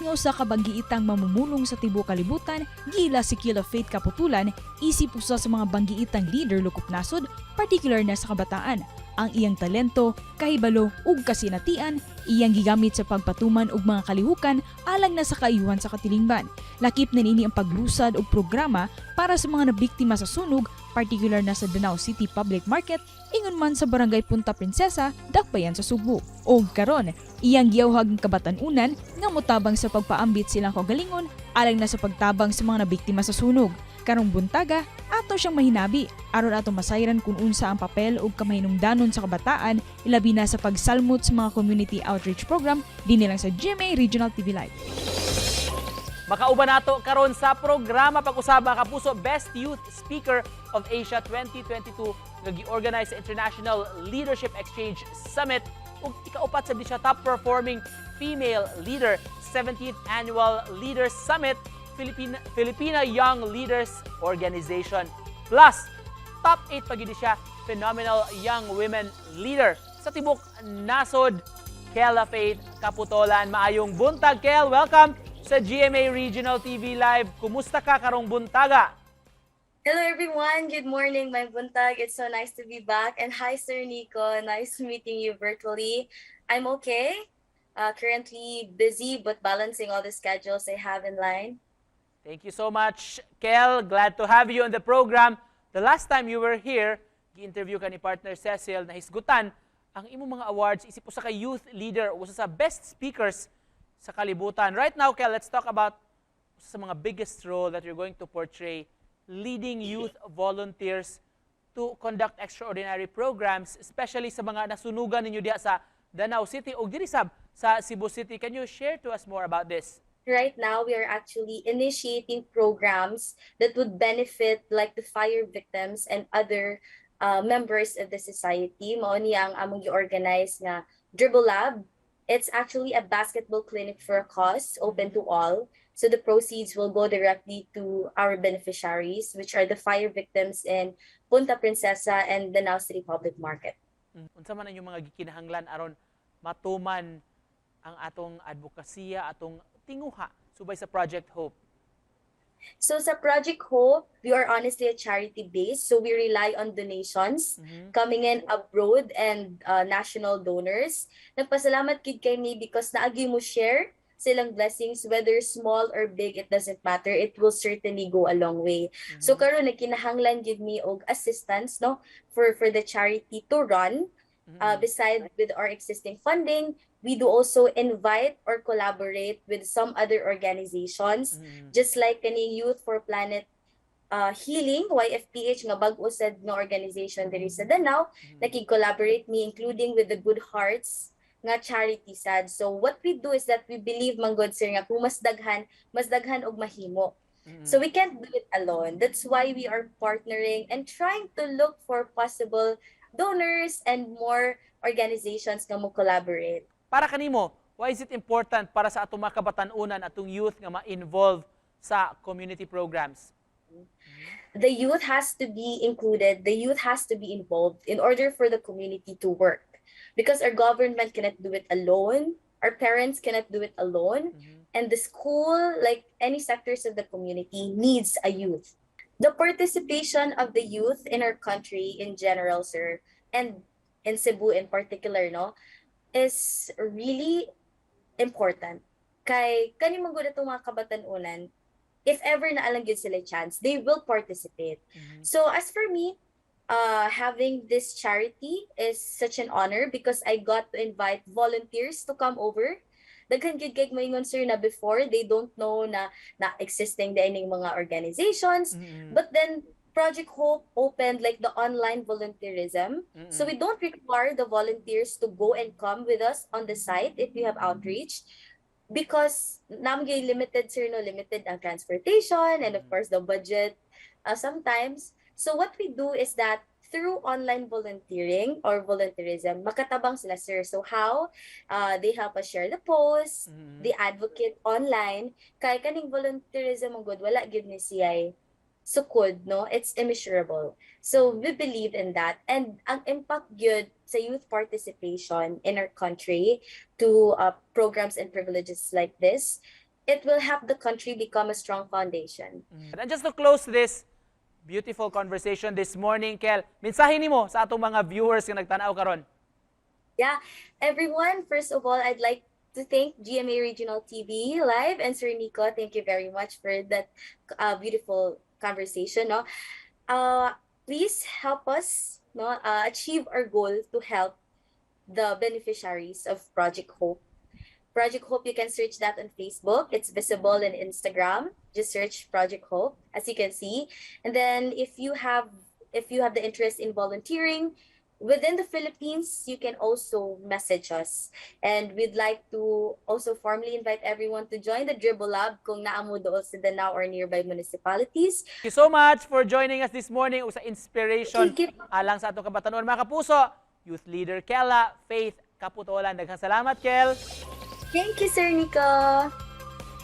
nga usa ka banggiitang mamumulong sa tibuok kalibutan, gila si Kila Faith Kaputulan, isip usa sa mga banggiitang leader lukop nasod, particular na sa kabataan. Ang iyang talento, kahibalo ug kasinatian, iyang gigamit sa pagpatuman og mga kalihukan alang na sa kaayuhan sa katilingban. Lakip na niini ang paglusad og programa para sa mga nabiktima sa sunog, particular na sa Danao City Public Market, ingon man sa Barangay Punta Prinsesa, dakbayan sa Cebu. O karon, iyang giyawhag ng kabatan-unan nga motabang sa pagpaambit silang kagalingon alang na sa pagtabang sa mga nabiktima sa sunog. Karong buntaga, ato siyang mahinabi aron ato masayran kung unsa ang papel ug kamahinungdanon sa kabataan ilabi na sa pagsalmot sa mga community outreach program dinhi lang sa GMA Regional TV Live. Makauban nato karon sa programa pag-usaba kapuso Best Youth Speaker of Asia 2022 nga gi-organize sa International Leadership Exchange Summit ug ikaupat sa siya top performing female leader 17th Annual Leaders Summit Filipina Young Leaders Organization. Plus, top 8 pagidi siya phenomenal young women leader sa tibok nasod. Kela Faith Kaputulan, maayong buntag Kel, welcome sa GMA Regional TV Live. Kumusta ka karong buntaga? Hello everyone, good morning my buntag. It's so nice to be back. And hi Sir Nico, nice meeting you virtually. I'm okay. Currently busy but balancing all the schedules I have in line. Thank you so much, Kel. Glad to have you on the program. The last time you were here, gi-interview ka ni partner Cecil na hisgutan ang imong mga awards isip usa ka youth leader o usa sa best speakers sa kalibutan. Right now, Kel, let's talk about sa mga biggest role that you're going to portray leading youth volunteers to conduct extraordinary programs, especially sa mga nasunugan ninyo diha sa Danao City o diri sa Cebu City. Can you share to us more about this? Right now, we are actually initiating programs that would benefit like the fire victims and other members of the society. Mao ni ang among gi-organize nga Dribble Lab. It's actually a basketball clinic for a cause, open to all. So the proceeds will go directly to our beneficiaries, which are the fire victims in Punta Prinsesa and Danao City Public Market. Unsa man ang inyong mga gikinahanglan aron matuman ang atong advokasya, atong tinguha subay sa Project Hope? So sa Project Hope, we are honestly a charity base. So we rely on donations coming in abroad and national donors. Nagpasalamat kid kay me because naagi mo share silang blessings, whether small or big, it doesn't matter. It will certainly go a long way. So karon nagkinahanglan gid me og assistance no for the charity to run. Besides with our existing funding, we do also invite or collaborate with some other organizations, just like kaning Youth for Planet Healing, YFPH, nga bag-o sad nga organization diri sa Danao, nakig-collaborate me including with the Good Hearts nga charity sad. So what we do is that we believe man God sir nga kung mas daghan og mahimo. So we can't do it alone. That's why we are partnering and trying to look for possible donors and more organizations nga mo collaborate. Para kanimo, why is it important para sa atong mga kabatan-unan atong youth nga ma-involve sa community programs? The youth has to be included, the youth has to be involved in order for the community to work. Because our government cannot do it alone, our parents cannot do it alone, and the school, like any sectors of the community, needs a youth. The participation of the youth in our country in general, sir, and in Cebu in particular, no, is really important. Kay kani man gud atong mga kabatan-unan, if ever na alang gyud sila chance, they will participate. So as for me, having this charity is such an honor because I got to invite volunteers to come over. Daghan gyud kay moingon sir na before they don't know na existing dining mga organizations, but then Project Hope opened like the online volunteerism. So we don't require the volunteers to go and come with us on the site if we have outreach, because namgay limited sir no, limited ang transportation and of course the budget sometimes. So what we do is that through online volunteering or volunteerism, makatabang sila sir. So how? They help us share the posts, they advocate online. Kaya kaning volunteerism ang good, wala gyud ni siya sukod, no? It's immeasurable. So we believe in that. And ang impact gyud sa youth participation in our country to programs and privileges like this it will help the country become a strong foundation. And just to close this beautiful conversation this morning, Kel, mensahe nimo sa atong mga viewers nga nagtanaw karon. Yeah, everyone, first of all, I'd like to thank GMA Regional TV Live and Sir Nico. Thank you very much for that beautiful conversation. No? Please help us achieve our goal to help the beneficiaries of Project Hope. Project Hope, you can search that on Facebook. It's visible in Instagram. Just search Project Hope, as you can see. And then if you have the interest in volunteering within the Philippines, you can also message us. And we'd like to also formally invite everyone to join the Dribble Lab kung naamo doon sa Danao or nearby municipalities. Thank you so much for joining us this morning sa inspiration Thank you. alang sa atong kabatanon. Mga kapuso, Youth Leader Kela Faith Kaputolan. Daghang salamat, Kel. Thank you, Sir Nico.